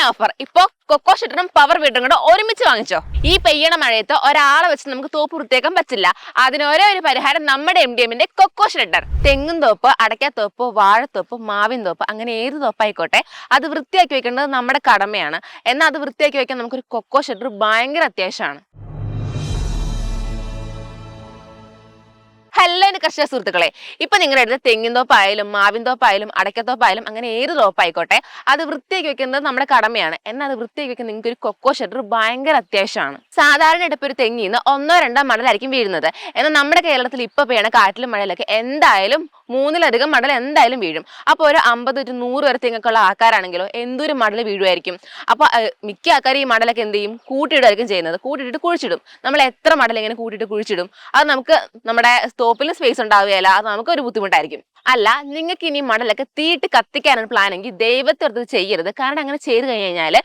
Offer ഇപ്പോ cocoa ഷട്ടറും power വീഡറും കൂടെ ഒരുമിച്ച് വാങ്ങിച്ചോ. ഈ പെയ്യണ മഴയത്ത് ഒരാളെ വെച്ച് നമുക്ക് തോപ്പ് വൃത്തിയാക്കാൻ പറ്റില്ല. അതിന് ഒരേ ഒരു പരിഹാരം നമ്മുടെ MDMന്റെ കൊക്കോ ഷട്ടർ. തെങ്ങും തോപ്പ്, അടയ്ക്കാത്തോപ്പ്, വാഴത്തോപ്പ്, മാവിൻ തോപ്പ്, അങ്ങനെ ഏത് തോപ്പായിക്കോട്ടെ അത് വൃത്തിയാക്കി വെക്കേണ്ടത് നമ്മുടെ കടമയാണ്. എന്നാൽ അത് വൃത്തിയാക്കി വെക്കാൻ നമുക്കൊരു കൊക്കോ ഷട്ടർ ഭയങ്കര അത്യാവശ്യമാണ്. ഹലോ എന്റെ കർഷക സുഹൃത്തുക്കളെ, ഇപ്പൊ നിങ്ങളുടെ അടുത്ത് തെങ്ങിൻ തോപ്പായാലും മാവിൻ തോപ്പായാലും അടയ്ക്കത്തോപ്പായാലും അങ്ങനെ ഏത് തോപ്പായിക്കോട്ടെ അത് വൃത്തിയാക്കി വെക്കുന്നത് നമ്മുടെ കടമയാണ്. എന്നാൽ അത് വൃത്തിയാക്കി വെക്കാൻ നിങ്ങൾക്ക് ഒരു കൊക്കോ ഷട്ടർ ഭയങ്കര അത്യാവശ്യമാണ്. സാധാരണ ഇടയ്ക്ക് ഒരു തെങ്ങിന്ന് 1-2 മടലായിരിക്കും വീഴുന്നത്. എന്നാൽ നമ്മുടെ കേരളത്തിൽ ഇപ്പൊ പെയ്യണ കാറ്റിലും മഴയിലൊക്കെ എന്തായാലും 3-ലധികം മടൽ എന്തായാലും വീഴും. അപ്പോൾ ഒരു 50-100 വരെ തെങ്ങൊക്കെയുള്ള ആൾക്കാരാണെങ്കിലോ എന്തൊരു മടൽ വീഴുമായിരിക്കും. അപ്പൊ മിക്ക ആൾക്കാരും ഈ മടലൊക്കെ എന്ത് ചെയ്യും, കൂട്ടിയിടുമായിരിക്കും ചെയ്യുന്നത്. കൂട്ടിയിട്ട് കുഴിച്ചിടും. നമ്മൾ എത്ര മടൽ ഇങ്ങനെ കൂട്ടിയിട്ട് കുഴിച്ചിടും, അത് നമുക്ക് നമ്മുടെ തോപ്പിലും സ്പേസ് ഉണ്ടാവുകയില്ല. അത് നമുക്കൊരു ബുദ്ധിമുട്ടായിരിക്കും. അല്ല, നിങ്ങൾക്ക് ഇനി മടലൊക്കെ തീയിട്ട് കത്തിക്കാനാണ് പ്ലാൻ എങ്കിൽ ദൈവത്തോട് ചെയ്യരുത്. കാരണം അങ്ങനെ ചെയ്ത് കഴിഞ്ഞാൽ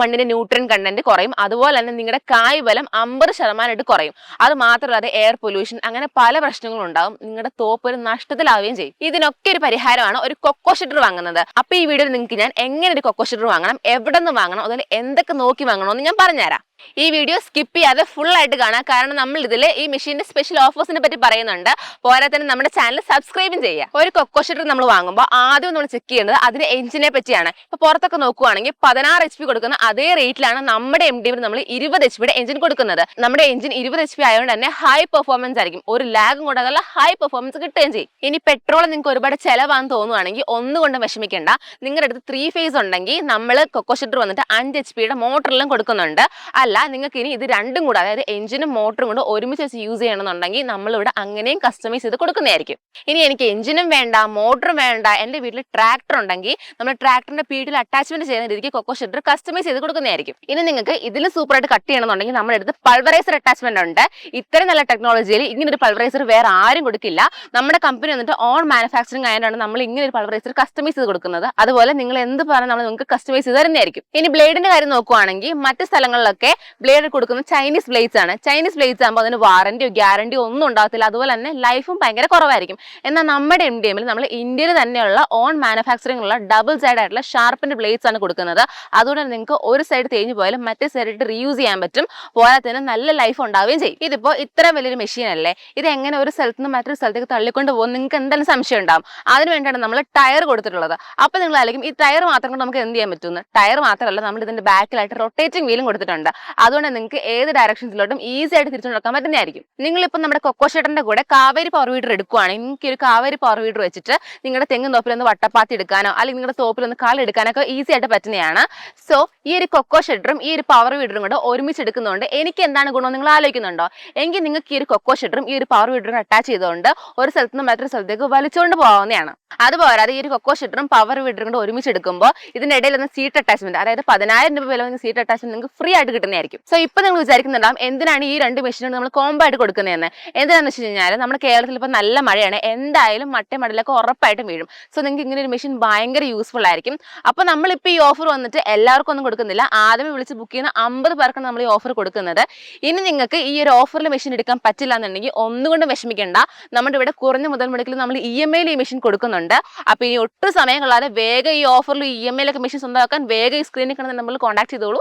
മണ്ണിന്റെ ന്യൂട്രിയൻ കണ്ടന്റ് കുറയും. അതുപോലെ തന്നെ നിങ്ങളുടെ കായ് ബലം 50% കുറയും. അത് മാത്രമല്ലാതെ എയർ പൊല്യൂഷൻ അങ്ങനെ പല പ്രശ്നങ്ങളും ഉണ്ടാവും. നിങ്ങളുടെ തോപ്പ് ഒരു നഷ്ടത്തിലാവുകയും ചെയ്യും. ഇതിനൊക്കെ ഒരു പരിഹാരമാണ് ഒരു കൊക്കോ ഷട്ടർ വാങ്ങുന്നത്. അപ്പൊ ഈ വീഡിയോയിൽ നിങ്ങൾക്ക് ഞാൻ എങ്ങനെ ഒരു കൊക്കോ ഷട്ടർ വാങ്ങണം, എവിടെ നിന്ന് വാങ്ങണം, അതുപോലെ എന്തൊക്കെ നോക്കി വാങ്ങണമെന്ന് ഞാൻ പറഞ്ഞുതരാം. ഈ വീഡിയോ സ്കിപ്പ് ചെയ്യാതെ ഫുൾ ആയിട്ട് കാണാം. കാരണം നമ്മൾ ഇതിൽ ഈ മെഷീന്റെ സ്പെഷ്യൽ ഓഫേഴ്സിനെ പറ്റി പറയുന്നുണ്ട്. പോരാ തന്നെ നമ്മുടെ ചാനൽ സബ്സ്ക്രൈബും ചെയ്യുക. ഒരു കൊക്കോ ഷട്ടർ നമ്മൾ വാങ്ങുമ്പോൾ ആദ്യം നമ്മൾ ചെക്ക് ചെയ്യേണ്ടത് അതിന്റെ എഞ്ചിനെ പറ്റിയാണ്. ഇപ്പൊ പുറത്തൊക്കെ നോക്കുവാണെങ്കിൽ 16 HP കൊടുക്കുന്ന അതേ റേറ്റിലാണ് നമ്മുടെ MDയിൽ നമ്മൾ 20 HP എഞ്ചിൻ കൊടുക്കുന്നത്. നമ്മുടെ എഞ്ചിൻ 20 HP ആയതുകൊണ്ട് തന്നെ ഹൈ പെർഫോമൻസ് ആയിരിക്കും. ഒരു ലാഗും കൂടാതെ ഹൈ പെർഫോമൻസ് കിട്ടുകയും ചെയ്യും. ഇനി പെട്രോൾ നിങ്ങൾക്ക് ഒരുപാട് ചെലവാന്ന് തോന്നുവാണെങ്കിൽ ഒന്നുകൊണ്ടും വിഷമിക്കേണ്ട. നിങ്ങളുടെ അടുത്ത് 3 ഫേസ് ഉണ്ടെങ്കിൽ നമ്മൾ കൊക്കോ ഷട്ടർ വന്നിട്ട് 5 HP മോട്ടറിലും കൊടുക്കുന്നുണ്ട്. അല്ല, നിങ്ങൾക്ക് ഇനി ഇത് രണ്ടും കൂടെ, അതായത് എഞ്ചിനും മോട്ടറും കൂടെ ഒരുമിച്ച് വെച്ച് യൂസ് ചെയ്യണമെന്നുണ്ടെങ്കിൽ നമ്മളിവിടെ അങ്ങനെയും കസ്റ്റമൈസ് ചെയ്ത് കൊടുക്കുന്നതായിരിക്കും. ഇനി എനിക്ക് എഞ്ചിനും വേണ്ട, മോട്ടറും വേണ്ട, എൻ്റെ വീട്ടിൽ ട്രാക്ടർ ഉണ്ടെങ്കിൽ നമ്മൾ ട്രാക്ടറിന്റെ പീഡിൽ അറ്റാച്ച്മെന്റ് ചെയ്യുന്ന രീതിക്ക് കൊക്കോ ഷട്ടർ കസ്റ്റമൈസ് ചെയ്ത് കൊടുക്കുന്നതായിരിക്കും. ഇനി നിങ്ങൾക്ക് ഇതിൽ സൂപ്പറായിട്ട് കട്ട് ചെയ്യണമെന്നുണ്ടെങ്കിൽ നമ്മുടെ അടുത്ത് പൾവറൈസർ അറ്റാച്ച്മെന്റ് ഉണ്ട്. ഇത്രയും നല്ല ടെക്നോളജിയിൽ ഇങ്ങനെ ഒരു പൾവറൈസർ വേറെ ആരും കൊടുക്കില്ല. നമ്മുടെ കമ്പനി വന്നിട്ട് ഓൺ മാനുഫാക്ചറിങ് ആയതുകൊണ്ടാണ് നമ്മൾ ഇങ്ങനെ ഒരു പൾവറൈസർ കസ്റ്റമൈസ് ചെയ്ത് കൊടുക്കുന്നത്. അതുപോലെ നിങ്ങൾ എന്ത് പറഞ്ഞാൽ നമ്മൾ നിങ്ങൾക്ക് കസ്റ്റമൈസ് ചെയ്ത് തരുന്നതായിരിക്കും. ഇനി ബ്ലേഡിന്റെ കാര്യം നോക്കുവാണെങ്കിൽ മറ്റു സ്ഥലങ്ങളിലൊക്കെ ബ്ലേഡ് കൊടുക്കുന്നത് ചൈനീസ് ബ്ലേഡ്സ് ആണ്. ചൈനീസ് ബ്ലേഡ്സ് ആകുമ്പോൾ അതിന് വാറന്റിയോ ഗ്യാരണ്ടിയോ ഒന്നും ഉണ്ടാകത്തില്ല. അതുപോലെ തന്നെ ലൈഫും ഭയങ്കര കുറവായിരിക്കും. എന്നാൽ നമ്മുടെ MDMൽ നമ്മൾ ഇന്ത്യയിൽ തന്നെയുള്ള ഓൺ മാനുഫാക്ചറിംഗ് ഉള്ള ഡബിൾ സൈഡ് ആയിട്ടുള്ള ഷാർപ്പിന്റെ ബ്ലേഡ്സ് ആണ് കൊടുക്കുന്നത്. അതുകൊണ്ട് നിങ്ങൾക്ക് ഒരു സൈഡ് തേഞ്ഞു പോയാലും മറ്റേ സൈഡിട്ട് റീയൂസ് ചെയ്യാൻ പറ്റും. പോരാ തന്നെ നല്ല ലൈഫ് ഉണ്ടാവുകയും ചെയ്യും. ഇതിപ്പോ ഇത്ര വലിയൊരു മെഷീൻ അല്ലേ, ഇത് എങ്ങനെ ഒരു സ്ഥലത്ത് നിന്ന് മറ്റൊരു സ്ഥലത്തേക്ക് തള്ളിക്കൊണ്ട് പോകും നിങ്ങൾക്ക് എന്തായാലും സംശയം ഉണ്ടാവും. അതിന് വേണ്ടിയാണ് നമ്മൾ ടയർ കൊടുത്തിട്ടുള്ളത്. അപ്പൊ നിങ്ങൾ ആയിരിക്കും ഈ ടയർ മാത്രം കൊണ്ട് നമുക്ക് എന്ത് ചെയ്യാൻ പറ്റുമെന്ന്. ടയർ മാത്രമല്ല, നമ്മൾ ഇതിന്റെ ബാക്കിലായിട്ട് റൊട്ടേറ്റിംഗ് വീലും കൊടുത്തിട്ടുണ്ട്. അതുകൊണ്ട് നിങ്ങൾക്ക് ഏത് ഡയറക്ഷൻസിലോട്ടും ഈസി ആയിട്ട് തിരിച്ചു നടക്കാൻ പറ്റുന്നതായിരിക്കും. നിങ്ങളിപ്പോൾ നമ്മുടെ കൊക്കോ ഷട്ടറിന്റെ കൂടെ കാവേരി പവർ വീഡർ എടുക്കുകയാണെങ്കിൽ നിങ്ങൾക്ക് ഒരു കാവേരി പവർ വീഡർ വെച്ചിട്ട് നിങ്ങളുടെ തെങ്ങും തോപ്പിലൊന്ന് വട്ടപ്പാത്തി എടുക്കാനോ അല്ലെങ്കിൽ നിങ്ങളുടെ തോപ്പിലൊന്ന് കാളെടുക്കാനൊക്കെ ഈസി ആയിട്ട് പറ്റുന്നതാണ്. സോ ഈ ഒരു കൊക്കോ ഷട്ടറും ഈ ഒരു പവർ വീഡറും കൂടെ ഒരുമിച്ച് എടുക്കുന്നതുകൊണ്ട് എനിക്ക് എന്താണ് ഗുണം നിങ്ങൾ ആലോചിക്കുന്നുണ്ടോ? എങ്കിൽ നിങ്ങൾക്ക് ഈ ഒരു കൊക്കോ ഷട്ടറും ഈ ഒരു പവർ വീഡറും അറ്റാച്ച് ചെയ്തുകൊണ്ട് ഒരു സ്ഥലത്ത് നിന്ന് മറ്റൊരു സ്ഥലത്തേക്ക് വലിച്ചുകൊണ്ട് പോകാവുന്നതാണ്. അതുപോരാതെ ഈ ഒരു കൊക്കോ ഷട്ടറും പവർ വീഡറും കൂടെ ഒരുമിച്ച് എടുക്കുമ്പോൾ ഇതിന്റെ ഇടയിൽ ഒന്ന് സീറ്റ് അറ്റാച്ച്മെന്റ്, അതായത് 10,000 രൂപ വില സീറ്റ് അറ്റാച്ച്മെന്റ് നിങ്ങൾക്ക് ഫ്രീ ആയിട്ട് കിട്ടുന്നതായിരിക്കും. സോ ഇപ്പൊ നിങ്ങൾ വിചാരിക്കുന്നുണ്ടാവും എന്തിനാണ് ഈ രണ്ട് മെഷീനും നമ്മൾ കോംബോ ആയിട്ട് കൊടുക്കുന്നതെന്ന്. എന്താണെന്ന് വെച്ച് കഴിഞ്ഞാൽ നമ്മുടെ കേരളത്തിൽ ഇപ്പോൾ നല്ല മഴയാണ്, എന്തായാലും മടലൊക്കെ ഉറപ്പായിട്ടും വീഴും. സോ നിങ്ങൾക്ക് ഇങ്ങനെ ഒരു മെഷീൻ ഭയങ്കര യൂസ്ഫുൾ ആയിരിക്കും. അപ്പോൾ നമ്മളിപ്പോൾ ഈ ഓഫർ വന്നിട്ട് എല്ലാവർക്കും ഒന്നും കൊടുക്കുന്നില്ല. ആദ്യമേ വിളിച്ച് ബുക്ക് ചെയ്യുന്ന 50 പേർക്കാണ് നമ്മൾ ഈ ഓഫർ കൊടുക്കുന്നത്. ഇനി നിങ്ങൾക്ക് ഈ ഒരു ഓഫറിൽ മെഷീൻ എടുക്കാൻ പറ്റില്ല എന്നുണ്ടെങ്കിൽ ഒന്നുകൊണ്ടും വിഷമിക്കേണ്ട. നമ്മുടെ ഇവിടെ കുറഞ്ഞ മുതൽ മുടക്കിൽ നമ്മൾ EMI ഈ മെഷീൻ കൊടുക്കുന്നുണ്ട്. അപ്പോൾ ഇനി ഒട്ടും സമയം കളയാതെ വേഗം ഈ ഓഫറിൽ EMI മെഷീൻ സ്വന്തമാക്കാൻ വേഗം ഈ സ്ക്രീനിൽ കാണുന്ന നമ്മൾ കോൺടാക്ട് ചെയ്തോളൂ.